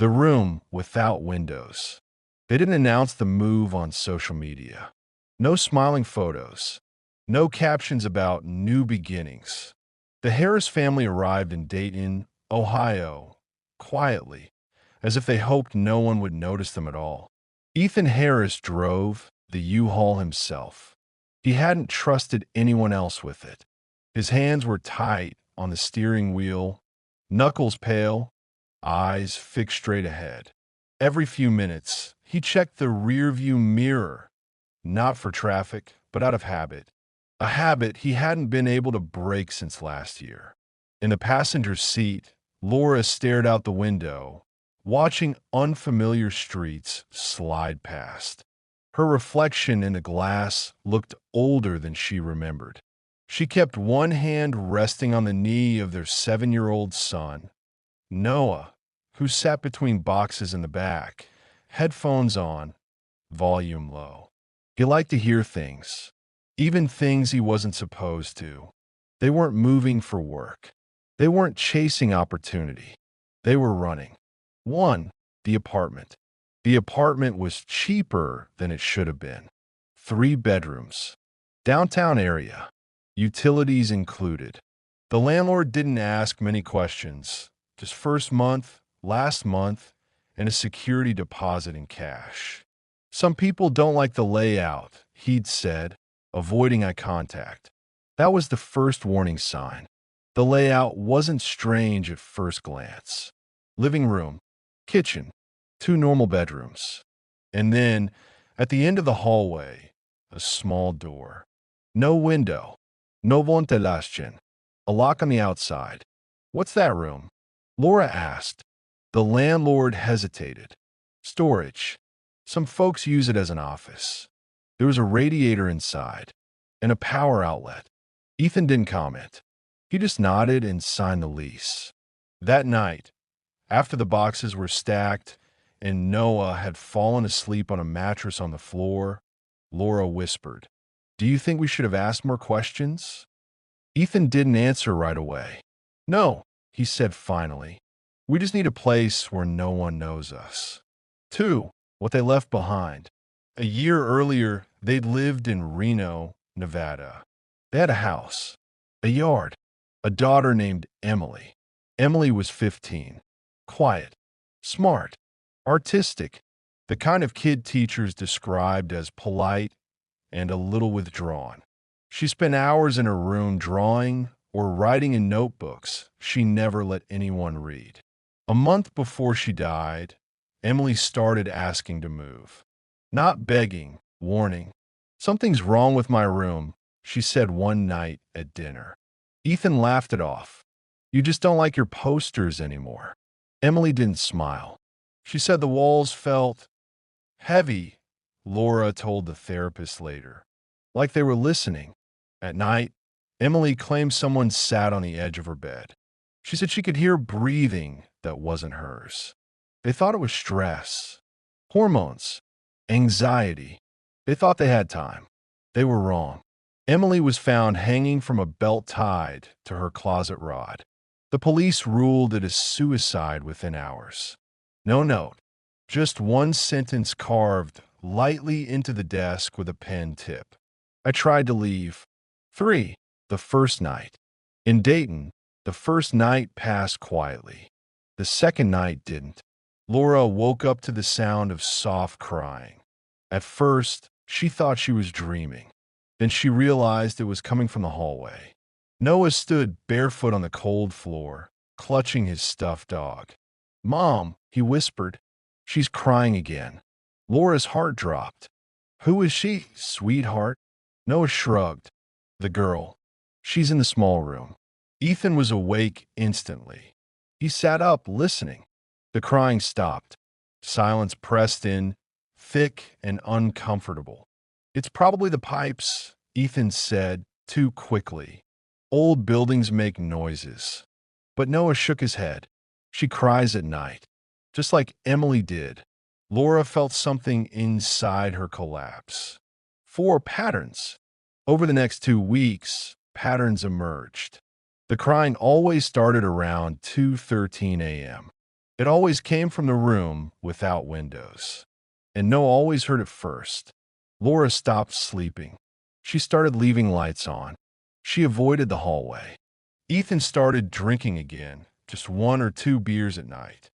The room without windows. They didn't announce the move on social media. No smiling photos. No captions about new beginnings. The Harris family arrived in Dayton, Ohio, quietly, as if they hoped no one would notice them at all. Ethan Harris drove the U-Haul himself. He hadn't trusted anyone else with it. His hands were tight on the steering wheel, knuckles pale, eyes fixed straight ahead. Every few minutes, he checked the rearview mirror, not for traffic, but out of habit. A habit he hadn't been able to break since last year. In the passenger seat, Laura stared out the window, watching unfamiliar streets slide past. Her reflection in the glass looked older than she remembered. She kept one hand resting on the knee of their 7-year-old son, Noah, who sat between boxes in the back, headphones on, volume low. He liked to hear things, even things he wasn't supposed to. They weren't moving for work. They weren't chasing opportunity. They were running. One, the apartment. The apartment was cheaper than it should have been. 3 bedrooms. Downtown area. Utilities included. The landlord didn't ask many questions. Just first month, last month, and a security deposit in cash. Some people don't like the layout, he'd said, avoiding eye contact. That was the first warning sign. The layout wasn't strange at first glance. Living room, kitchen, 2 normal bedrooms. And then, at the end of the hallway, a small door. No window, no ventilation, a lock on the outside. What's that room? Laura asked. The landlord hesitated. Storage. Some folks use it as an office. There was a radiator inside and a power outlet. Ethan didn't comment. He just nodded and signed the lease. That night, after the boxes were stacked and Noah had fallen asleep on a mattress on the floor, Laura whispered, "Do you think we should have asked more questions?" Ethan didn't answer right away. "No," he said finally. "We just need a place where no one knows us." 2. What they left behind. A year earlier, they'd lived in Reno, Nevada. They had a house, a yard, a daughter named Emily. Emily was 15. Quiet, smart, artistic, the kind of kid teachers described as polite and a little withdrawn. She spent hours in her room drawing or writing in notebooks she never let anyone read. A month before she died, Emily started asking to move. Not begging, warning. "Something's wrong with my room," she said one night at dinner. Ethan laughed it off. "You just don't like your posters anymore." Emily didn't smile. She said the walls felt heavy, Laura told the therapist later, like they were listening. At night, Emily claimed someone sat on the edge of her bed. She said she could hear breathing that wasn't hers. They thought it was stress, hormones, anxiety. They thought they had time. They were wrong. Emily was found hanging from a belt tied to her closet rod. The police ruled it a suicide within hours. No note, just one sentence carved lightly into the desk with a pen tip. "I tried to leave." 3. The first night. In Dayton, the first night passed quietly. The second night didn't. Laura woke up to the sound of soft crying. At first, she thought she was dreaming. Then she realized it was coming from the hallway. Noah stood barefoot on the cold floor, clutching his stuffed dog. "Mom," he whispered. "She's crying again." Laura's heart dropped. "Who is she, sweetheart?" Noah shrugged. "The girl. She's in the small room." Ethan was awake instantly. He sat up, listening. The crying stopped. Silence pressed in, thick and uncomfortable. "It's probably the pipes," Ethan said, too quickly. "Old buildings make noises." But Noah shook his head. "She cries at night, just like Emily did." Laura felt something inside her collapse. 4 patterns. Over the next 2 weeks, patterns emerged. The crying always started around 2:13 a.m. It always came from the room without windows. And Noah always heard it first. Laura stopped sleeping. She started leaving lights on. She avoided the hallway. Ethan started drinking again, just 1 or 2 beers at night.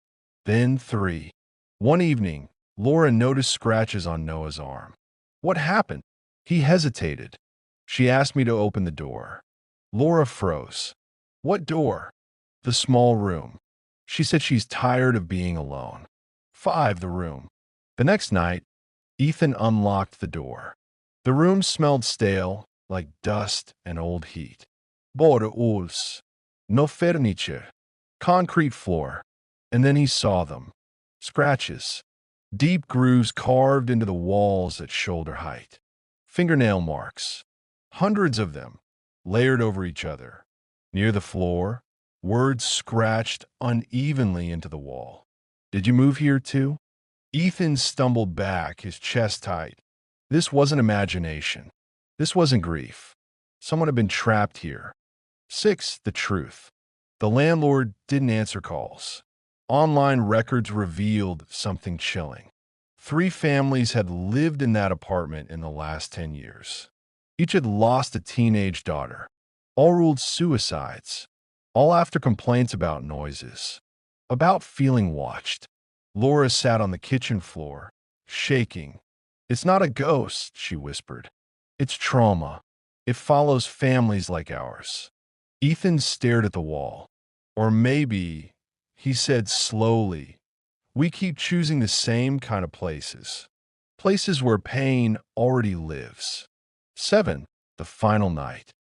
Then 3. One evening, Laura noticed scratches on Noah's arm. What happened? He hesitated. She asked me to open the door. Laura froze. What door? The small room. She said she's tired of being alone. 5. The room. The next night, Ethan unlocked the door. The room smelled stale, like dust and old heat. Både uls. No furniture. Concrete floor. And then he saw them. Scratches. Deep grooves carved into the walls at shoulder height. Fingernail marks. Hundreds of them, layered over each other. Near the floor, words scratched unevenly into the wall. Did you move here too? Ethan stumbled back, his chest tight. This wasn't imagination. This wasn't grief. Someone had been trapped here. 6. The truth. The landlord didn't answer calls. Online records revealed something chilling. 3 families had lived in that apartment in the last 10 years. Each had lost a teenage daughter. All ruled suicides. All after complaints about noises. About feeling watched. Laura sat on the kitchen floor, shaking. It's not a ghost, she whispered. It's trauma. It follows families like ours. Ethan stared at the wall. Or maybe, he said slowly, we keep choosing the same kind of places. Places where pain already lives. 7. The final night.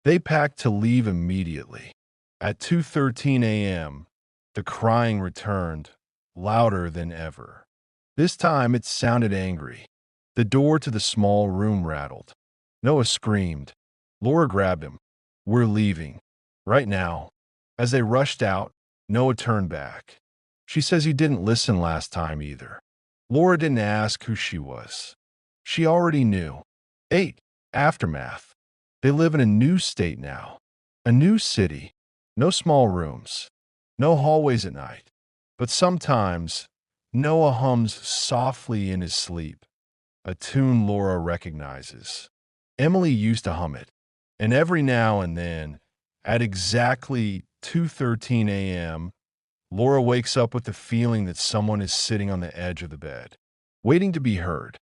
They packed to leave immediately. At 2:13 a.m., the crying returned, louder than ever. This time it sounded angry. The door to the small room rattled. Noah screamed. Laura grabbed him. We're leaving. Right now. As they rushed out, Noah turned back. She says he didn't listen last time either. Laura didn't ask who she was. She already knew. 8. Aftermath. They live in a new state now. A new city. No small rooms. No hallways at night. But sometimes, Noah hums softly in his sleep. A tune Laura recognizes. Emily used to hum it. And every now and then, at exactly 2:13 a.m., Laura wakes up with the feeling that someone is sitting on the edge of the bed, waiting to be heard.